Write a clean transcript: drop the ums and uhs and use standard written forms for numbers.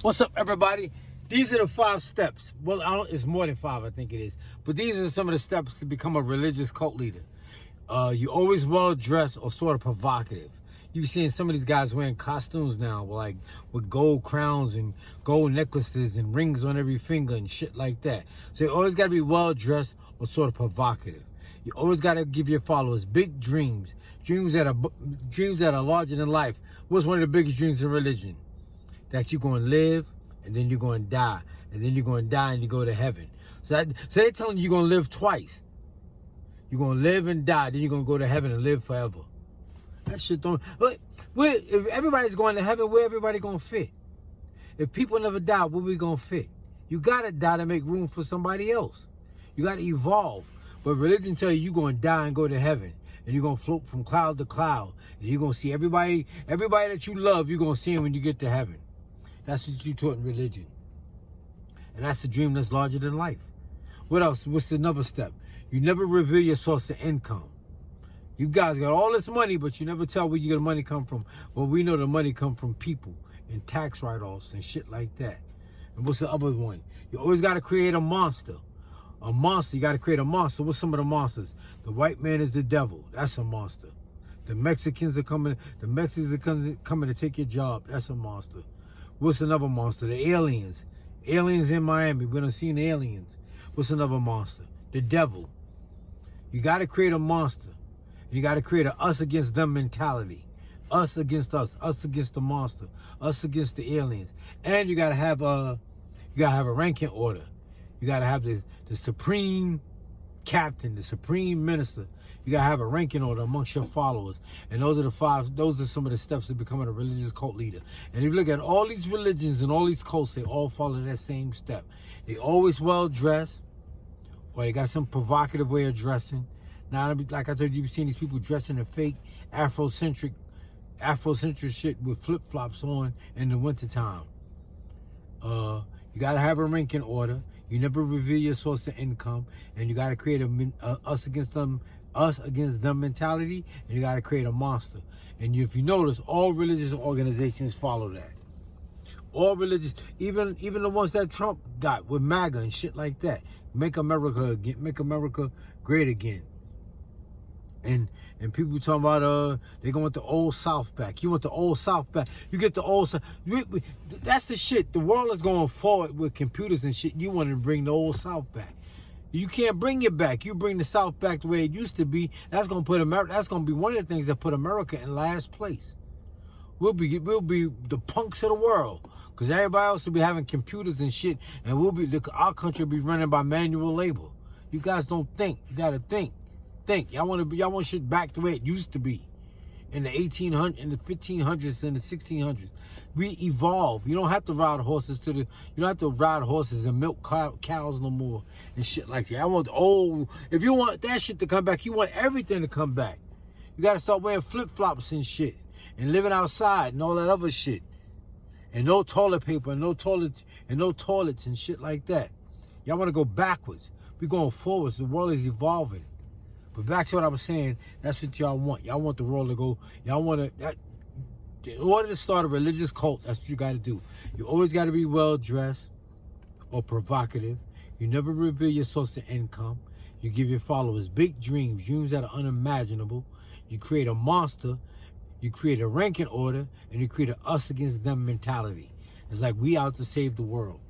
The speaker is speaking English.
What's up, everybody? These are the 5 steps. Well, it's more than 5, I think it is. But these are some of the steps to become a religious cult leader. You're always well-dressed or sort of provocative. You're seeing some of these guys wearing costumes now, with gold crowns and gold necklaces and rings on every finger and shit like that. So you always got to be well-dressed or sort of provocative. You always got to give your followers big dreams, dreams that are larger than life. What's one of the biggest dreams in religion? That you're going to live, and then you're going to die, and then you're going to die and you go to heaven. So they're telling you you're going to live twice. You're going to live and die, then you're going to go to heaven and live forever. That shit don't... If everybody's going to heaven, where everybody going to fit? If people never die, where we going to fit? You got to die to make room for somebody else. You got to evolve. But religion tells you you're going to die and go to heaven. And you're going to float from cloud to cloud. And you're going to see everybody that you love, you're going to see them when you get to heaven. That's what you taught in religion. And that's the dream that's larger than life. What else? What's another step? You never reveal your source of income. You guys got all this money, but you never tell where you get the money come from. Well, we know the money come from people and tax write-offs and shit like that. And what's the other one? You always got to create a monster. A monster, you got to create a monster. What's some of the monsters? The white man is the devil. That's a monster. The Mexicans are coming to take your job. That's a monster. What's another monster? The aliens. Aliens in Miami. We don't see aliens. What's another monster? The devil. You got to create a monster. You got to create a us against them mentality. Us against us. Us against the monster. Us against the aliens. And you got to have a ranking order. You got to have the supreme captain, the supreme minister. You got to have a ranking order amongst your followers. And those are some of the steps to becoming a religious cult leader. And if you look at all these religions and all these cults, they all follow that same step. They always well-dressed, or they got some provocative way of dressing. Now, like I told you, you've seen these people dressing in fake Afrocentric shit with flip-flops on in the wintertime. You got to have a ranking order. You never reveal your source of income. And you got to create a us against them mentality. And you got to create a monster. And if you notice, all religious organizations follow that. All religious, even the ones that Trump got with MAGA and shit like that. Make America great again. And people talking about they want the old South back. You want the old South back. You get the old South. That's the shit. The world is going forward with computers and shit. You want to bring the old South back. You can't bring it back. You bring the South back the way it used to be. That's gonna put America. That's gonna be one of the things that put America in last place. We'll be the punks of the world, because everybody else will be having computers and shit, and our country will be running by manual labor. You guys don't think. You gotta think. Y'all want shit back the way it used to be in the 1800s, in the 1500s, and the 1600s. We evolve. You don't have to ride horses you don't have to ride horses and milk cows no more and shit like that. If you want that shit to come back, you want everything to come back. You got to start wearing flip-flops and shit and living outside and all that other shit. And no toilet paper and no toilets and shit like that. Y'all want to go backwards. We're going forwards. The world is evolving. But back to what I was saying, that's what y'all want. Y'all want the world to go. Y'all want to... In order to start a religious cult, that's what you got to do. You always got to be well-dressed or provocative. You never reveal your source of income. You give your followers big dreams that are unimaginable. You create a monster. You create a ranking order. And you create a us against them mentality. It's like we out to save the world.